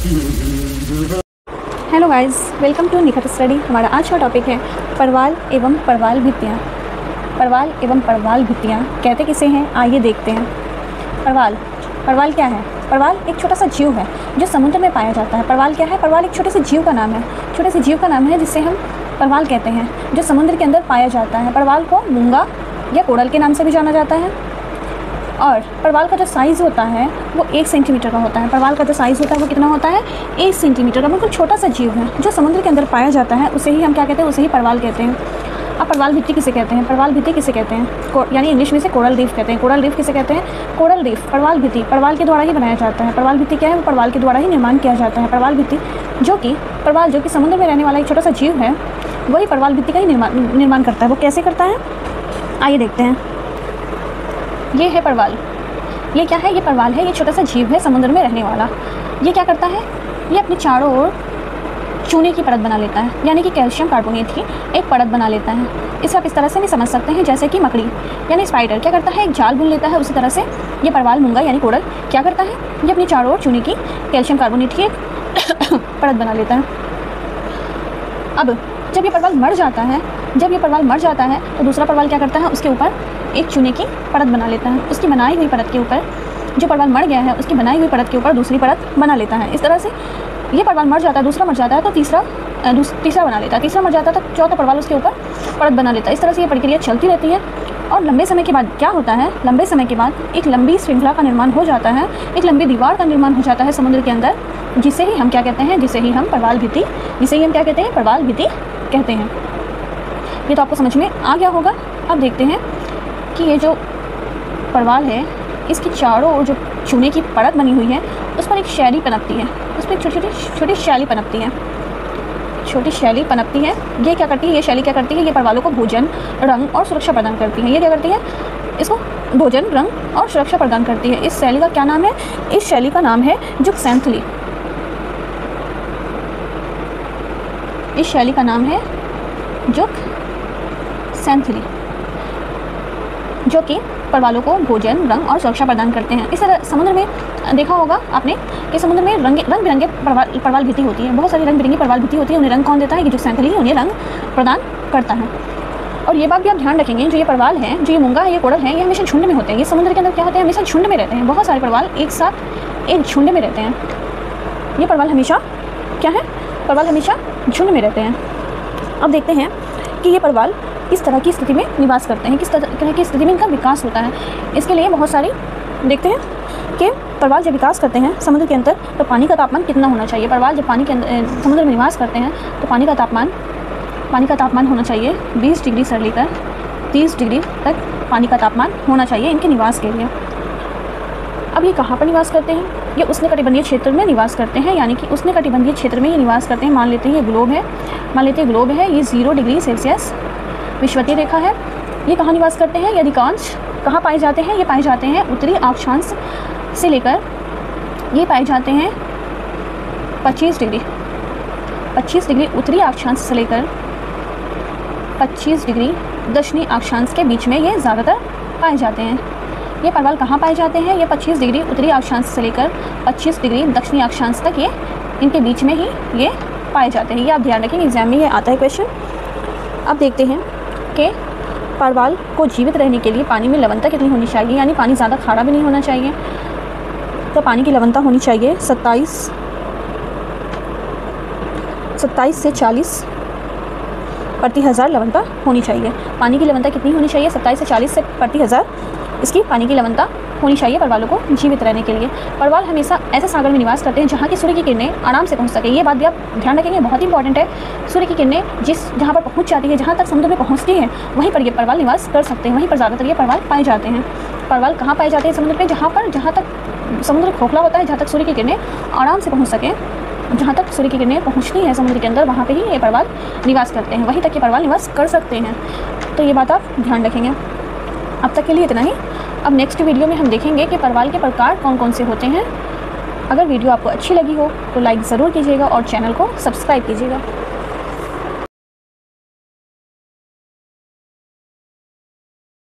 Hello guys, welcome to Nikhat study. हमारा आज का टॉपिक है परवाल एवं परवाल भित्तियाँ। परवाल एवं परवाल भित्तियाँ कहते किसे हैं, आइए देखते हैं। परवाल क्या है? परवाल एक छोटा सा जीव है जो समुद्र में पाया जाता है। परवाल क्या है? परवाल एक छोटे से जीव का नाम है। छोटे से जीव का नाम है जिससे हम परवाल कहते हैं, जो समुद्र के अंदर पाया जाता है। परवाल को मूंगा या कोरल के नाम से भी जाना जाता है। और परवाल का जो साइज़ होता है वो 1 सेंटीमीटर का होता है। परवाल का जो साइज़ होता है वो कितना होता है? 1 सेंटीमीटर का। बिल्कुल छोटा सा जीव है जो समुद्र के अंदर पाया जाता है, उसे ही हम क्या कहते हैं? उसे ही परवाल कहते हैं। अब परवाल भित्ति किसे कहते हैं? परवाल भित्ति किसे कहते हैं? यानी इंग्लिश में से कोरल रीफ कहते हैं। कोरल रीफ किसे कहते हैं? Coral reef. परवाल भित्ति परवाल के द्वारा ही बनाया जाता है। परवाल भित्ति क्या है? वो परवाल के द्वारा ही निर्माण किया जाता है। परवाल भित्ति जो कि समुद्र में रहने वाला एक छोटा सा जीव है, वही परवाल भित्ति का ही निर्माण करता है। वो कैसे करता है, आइए देखते हैं। ये है परवाल। ये क्या है? ये परवाल है। ये छोटा सा जीव है समुद्र में रहने वाला। ये क्या करता है? ये अपने चारों ओर चूने की परत बना लेता है, यानी कि कैल्शियम कार्बोनेट की एक परत बना लेता है। इसे आप इस तरह से भी समझ सकते हैं जैसे कि मकड़ी यानी स्पाइडर क्या करता है? एक जाल बुन लेता है। उसी तरह से ये परवाल मूंगा यानी कोरल क्या करता है? ये अपने चारों ओर चूने की कैल्शियम कार्बोनेट की एक परत बना लेता है। अब जब ये परवाल मर जाता है तो दूसरा परवाल क्या करता है? उसके ऊपर एक चूने की परत बना लेता है। उसकी बनाई हुई परत के ऊपर, जो परवाल मर गया है उसकी बनाई हुई परत के ऊपर दूसरी परत बना लेता है। इस तरह से ये परवाल मर जाता है, दूसरा मर जाता है तो तीसरा बना लेता है। तीसरा मर जाता है तो चौथा परवाल उसके ऊपर परत बना लेता है। इस तरह से ये प्रक्रिया चलती रहती है। और लंबे समय के बाद क्या होता है? लंबे समय के बाद एक लंबी श्रृंखला का निर्माण हो जाता है, एक लंबी दीवार का निर्माण हो जाता है समुद्र के अंदर, जिसे ही हम क्या कहते हैं? जिसे ही हम परवाल भित्ति कहते हैं। ये तो आपको समझ में आ गया होगा। अब देखते हैं कि ये जो परवाल है इसकी चारों ओर जो चूने की परत बनी हुई है उस पर एक शैली पनपती है। उस पर एक छोटी शैली पनपती है। छोटी शैली पनपती है। ये क्या करती है? ये शैली क्या करती है? ये परवालों को भोजन, रंग और सुरक्षा प्रदान करती है। ये क्या करती है? इसको भोजन, रंग और सुरक्षा प्रदान करती है। इस शैली का क्या नाम है? इस शैली का नाम है जुक्सैंथली। इस शैली का नाम है जुक्सैंथली, जो कि परवालों को भोजन, रंग और सुरक्षा प्रदान करते हैं। इस तरह समुद्र में देखा होगा आपने कि समुद्र में रंग बिरंगे परवाल भित्ति होती है। बहुत सारी रंग बिरंगी परवाल भित्ति होती है। उन्हें रंग कौन देता है? ये जुक्सैंथली उन्हें रंग प्रदान करता है। और ये बात भी आप ध्यान रखेंगे, जो ये परवाल है, जो ये मूंगा है, ये कोरल है, ये हमेशा झुंड में होते हैं। ये समुद्र के अंदर क्या होते हैं? हमेशा झुंड में रहते हैं। बहुत सारे परवाल एक साथ एक झुंड में रहते हैं। ये परवाल हमेशा क्या है? परवाल हमेशा झुंड में रहते हैं। अब देखते हैं कि ये परवाल किस तरह की स्थिति में निवास करते हैं, किस तरह की स्थिति में इनका विकास होता है। इसके लिए बहुत सारी देखते हैं कि परवाल जब विकास करते हैं समुद्र के अंदर तो पानी का तापमान कितना होना चाहिए। परवाल जब पानी के अंदर समुद्र में निवास करते हैं तो पानी का तापमान होना चाहिए 20 डिग्री से लेकर 30 डिग्री तक पानी का तापमान होना चाहिए इनके निवास के लिए। अब ये कहाँ पर निवास करते हैं? ये उष्णकटिबंधीय क्षेत्र में निवास करते हैं, यानी कि उष्णकटिबंधीय क्षेत्र में ये निवास करते हैं। मान लेते हैं ये ग्लोब है, ये 0 डिग्री सेल्सियस विषुवतीय रेखा है। ये कहाँ निवास करते हैं? ये अधिकांश कहाँ पाए जाते हैं? ये पाए जाते हैं उत्तरी अक्षांश से लेकर ये पाए जाते हैं 25 डिग्री उत्तरी अक्षांश से लेकर 25 डिग्री दक्षिणी अक्षांश के बीच में ये ज़्यादातर पाए जाते हैं। ये परवाल कहाँ पाए जाते हैं? ये 25 डिग्री उत्तरी अक्षांश से लेकर 25 डिग्री दक्षिणी अक्षांश तक ये इनके बीच में ही ये पाए जाते हैं। ये आप ध्यान रखेंगे, एग्जाम में ये आता है क्वेश्चन। अब देखते हैं कि परवाल को जीवित रहने के लिए पानी में लवणता कितनी होनी चाहिए, यानी पानी ज़्यादा खारा भी नहीं होना चाहिए। तो पानी की लवणता होनी चाहिए 27 से 40 प्रति हज़ार लवणता होनी चाहिए। पानी की लवणता कितनी होनी चाहिए? 27 से 40 प्रति हज़ार इसकी पानी की लवणता होनी चाहिए परवालों को जीवित रहने के लिए। परवाल हमेशा ऐसे सागर में निवास करते हैं जहाँ की सूर्य की किरणें आराम से पहुँच सके। ये बात भी आप ध्यान रखेंगे, बहुत ही इंपॉर्टेंट है। सूर्य की किरणें जहाँ पर पहुँच जाती है, जहाँ तक समुद्र में पहुँचती हैं, वहीं पर ये परवाल निवास कर सकते हैं। वहीं पर ज़्यादातर ये परवाल पाए जाते हैं। परवाल कहाँ पाए जाते हैं समुद्र पे? जहाँ तक समुद्र खोखला होता है, जहाँ तक सूर्य की किरणें आराम से पहुँच सकें, जहाँ तक सूर्य की किरणें पहुँचती हैं समुद्र के अंदर, वहाँ पे ही ये परवाल निवास करते हैं। वहीं तक ये परवाल निवास कर सकते हैं। तो ये बात आप ध्यान रखेंगे। अब तक के लिए इतना ही। अब नेक्स्ट वीडियो में हम देखेंगे कि परवाल के प्रकार कौन कौन से होते हैं। अगर वीडियो आपको अच्छी लगी हो तो लाइक ज़रूर कीजिएगा और चैनल को सब्सक्राइब कीजिएगा।